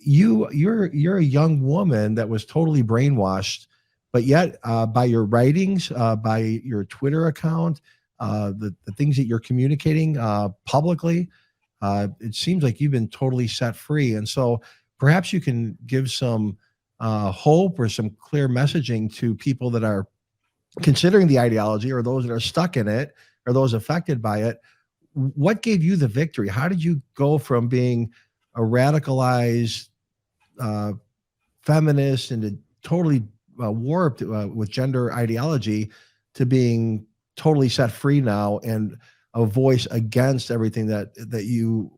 you're a young woman that was totally brainwashed, but yet by your writings, by your Twitter account, the things that you're communicating publicly, it seems like you've been totally set free. And so perhaps you can give some hope or some clear messaging to people that are considering the ideology, or those that are stuck in it, or those affected by it. What gave you the victory? How did you go from being a radicalized feminist and totally warped with gender ideology to being totally set free now and a voice against everything that you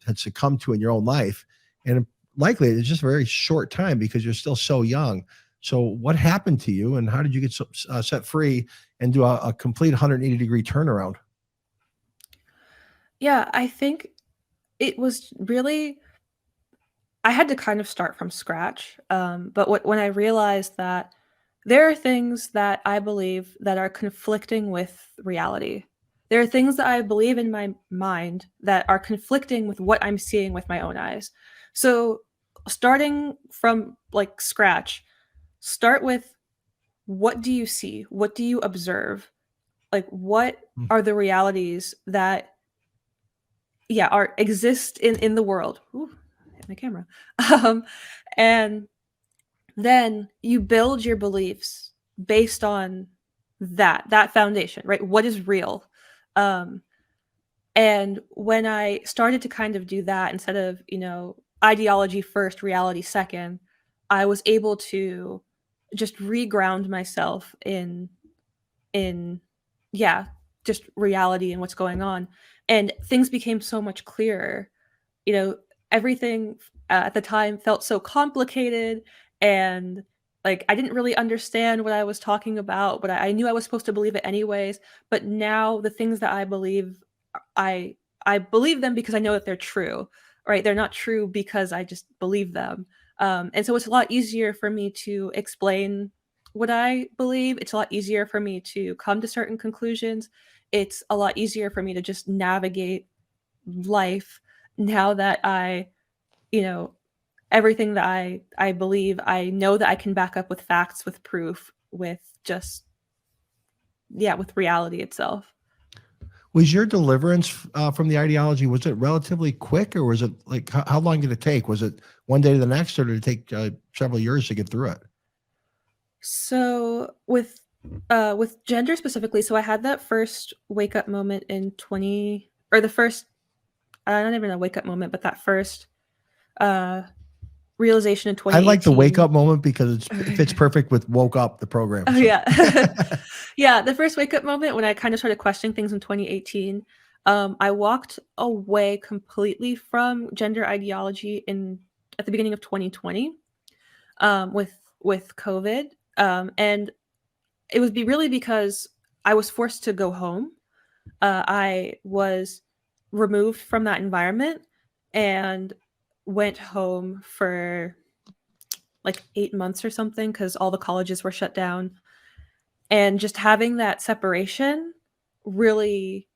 had succumbed to in your own life? And likely it's just a very short time because you're still so young. So what happened to you, and how did you get set free and do a complete 180-degree turnaround? Yeah, I think it was really, I had to kind of start from scratch. But when I realized that there are things that I believe that are conflicting with reality. There are things that I believe in my mind that are conflicting with what I'm seeing with my own eyes. So starting from like scratch, start with, what do you see? What do you observe? Like, what are the realities that exist in the world? Ooh, hit my camera. And then you build your beliefs based on that foundation, right? What is real? And when I started to kind of do that, instead of, ideology first, reality second, I was able to just reground myself in just reality and what's going on. And things became so much clearer. Everything at the time felt so complicated, and like I didn't really understand what I was talking about, but I knew I was supposed to believe it anyways. But now the things that I believe, I believe them because I know that they're true, right? They're not true because I just believe them. And so it's a lot easier for me to explain what I believe. It's a lot easier for me to come to certain conclusions. It's a lot easier for me to just navigate life now that everything that I believe, I know that I can back up with facts, with proof, with just, with reality itself. Was your deliverance from the ideology, was it relatively quick, or was it like, how long did it take? Was it one day to the next, or did it take several years to get through it? So with gender specifically, so I had that first wake up moment in the first, I don't even know wake up moment, but that first realization in 2018. I like the wake up moment because it fits perfect with Woke Up, the program. Oh, so. Yeah. Yeah, the first wake up moment when I kind of started questioning things in 2018, I walked away completely from gender ideology at the beginning of 2020 with COVID. And it was really because I was forced to go home. I was removed from that environment and went home for like 8 months or something because all the colleges were shut down. And just having that separation really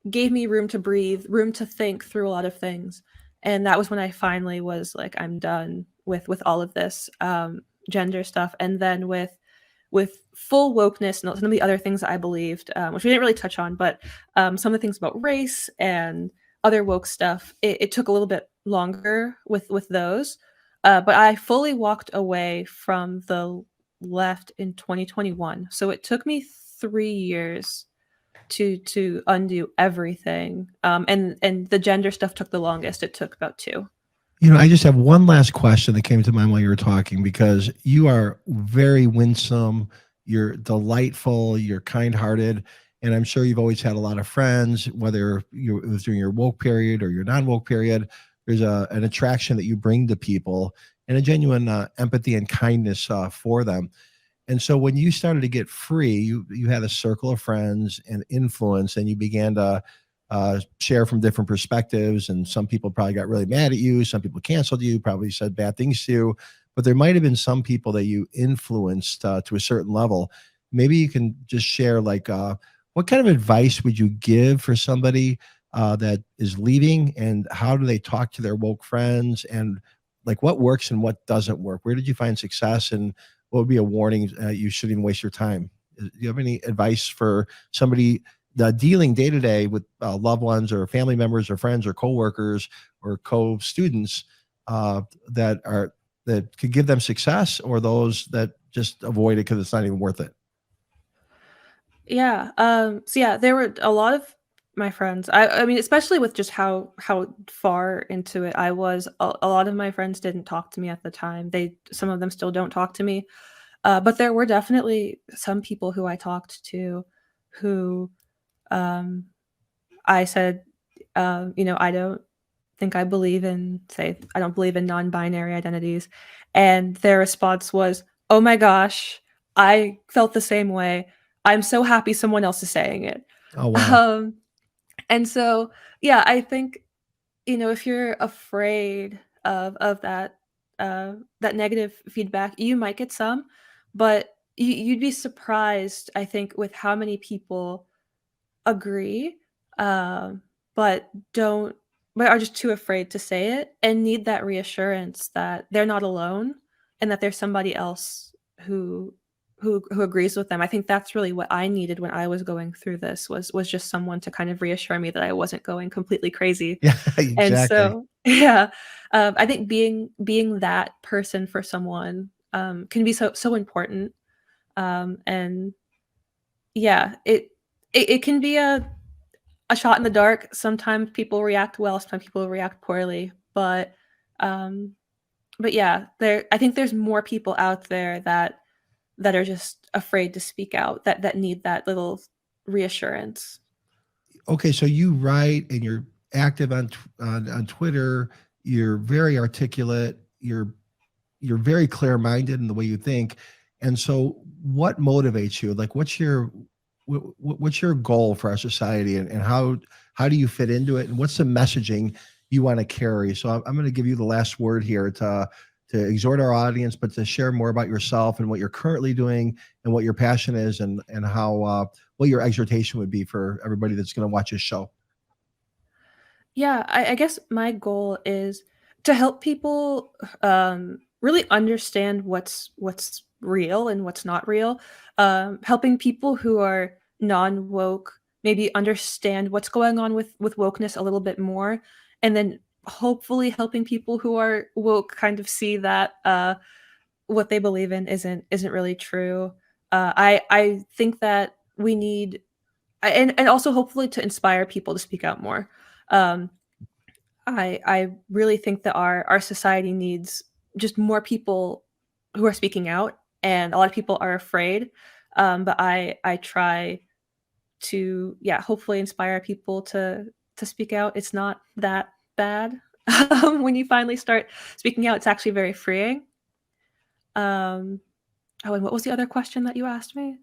gave me room to breathe, room to think through a lot of things. And that was when I finally was like, I'm done with all of this gender stuff. And then with full wokeness and some of the other things that I believed, which we didn't really touch on, but some of the things about race and other woke stuff, it took a little bit longer with those. But I fully walked away from the left in 2021. So it took me 3 years to undo everything. And the gender stuff took the longest. It took about 2. I just have one last question that came to mind while you were talking, because you are very winsome, you're delightful, you're kind-hearted, and I'm sure you've always had a lot of friends, whether it was during your woke period or your non-woke period. There's an attraction that you bring to people and a genuine empathy and kindness for them. And so when you started to get free, you had a circle of friends and influence, and you began to share from different perspectives. And some people probably got really mad at you. Some people canceled you, probably said bad things to you. But there might have been some people that you influenced to a certain level. Maybe you can just share, like, what kind of advice would you give for somebody that is leaving, and how do they talk to their woke friends, and like what works and what doesn't work? Where did you find success, and what would be a warning you shouldn't waste your time? Do you have any advice for somebody dealing day to day with loved ones or family members or friends or coworkers or co-students that are that could give them success, or those that just avoid it because it's not even worth it? Yeah. So yeah, there were a lot of my friends. I mean, especially with just how far into it I was. A lot of my friends didn't talk to me at the time. Some of them still don't talk to me. But there were definitely some people who I talked to who um I said, I don't think I believe in, say, I don't believe in non-binary identities. And their response was, "Oh my gosh, I felt the same way. I'm so happy someone else is saying it." Oh, wow. Um, and so, yeah, I think, if you're afraid of that negative feedback, you might get some, but you'd be surprised, I think, with how many people agree, um, but don't but are just too afraid to say it and need that reassurance that they're not alone and that there's somebody else who agrees with them. I think that's really what I needed when I was going through this was just someone to kind of reassure me that I wasn't going completely crazy. Yeah, And exactly. so, yeah, I think being that person for someone can be so important. And yeah, it can be a shot in the dark. Sometimes people react well, sometimes people react poorly, um, but yeah, I think there's more people out there that are just afraid to speak out, that need that little reassurance. Okay, so you write and you're active on Twitter. You're very articulate. You're very clear-minded in the way you think. And so what motivates you? Like what's your goal for our society, and how do you fit into it, and what's the messaging you want to carry? So I'm going to give you the last word here to exhort our audience, but to share more about yourself and what you're currently doing and what your passion is, and how what your exhortation would be for everybody that's going to watch this show. Yeah, I guess my goal is to help people really understand what's real and what's not real. Helping people who are non woke maybe understand what's going on with wokeness a little bit more, and then hopefully helping people who are woke kind of see that what they believe in isn't really true. I think that we need and also hopefully to inspire people to speak out more. Um, I really think that our society needs just more people who are speaking out, and a lot of people are afraid. But I try to, yeah, hopefully inspire people to speak out. It's not that bad. When you finally start speaking out, it's actually very freeing. Um, oh, and what was the other question that you asked me?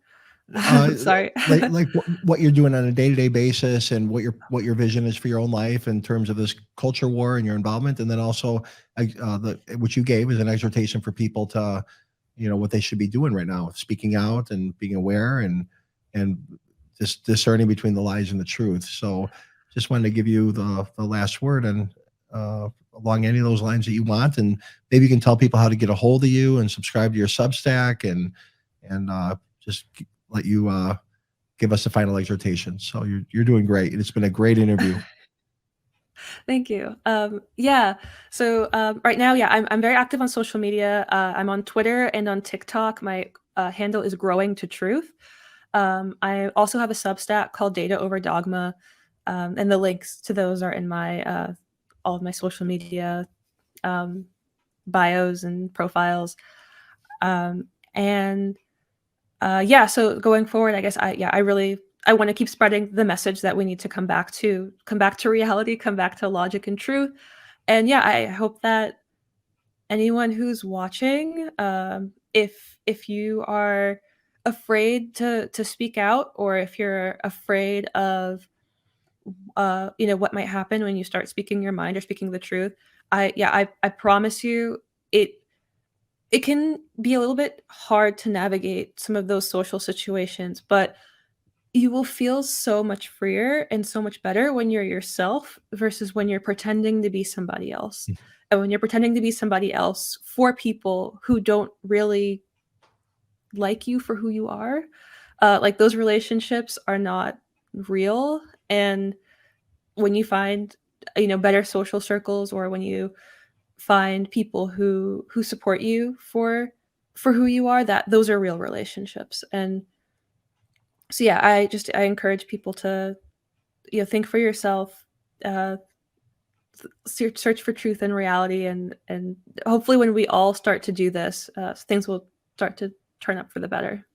Uh, Sorry. like what you're doing on a day-to-day basis, and what your vision is for your own life in terms of this culture war and your involvement, and then also which you gave as an exhortation for people to, what they should be doing right now, speaking out and being aware, and just discerning between the lies and the truth. So just wanted to give you the last word, and along any of those lines that you want, and maybe you can tell people how to get a hold of you and subscribe to your Substack, and just let you give us the final exhortation. So you're doing great. It's been a great interview. Thank you. Yeah. So right now, yeah, I'm very active on social media. I'm on Twitter and on TikTok. My handle is Growing to Truth. I also have a Substack called Data Over Dogma, and the links to those are in my all of my social media um, bios and profiles. And yeah, so going forward, I guess I want to keep spreading the message that we need to come back to reality, come back to logic and truth. And yeah, I hope that anyone who's watching, if you are afraid to speak out, or if you're afraid of what might happen when you start speaking your mind or speaking the truth, I promise you, it it can be a little bit hard to navigate some of those social situations, but you will feel so much freer and so much better when you're yourself versus when you're pretending to be somebody else. and when you're pretending to be somebody else for people who don't really like you for who you are, like those relationships are not real. And when you find, better social circles, or when you find people who support you for who you are, that those are real relationships. And so yeah, I encourage people to, think for yourself, search for truth and reality, and hopefully when we all start to do this, things will start to turn up for the better.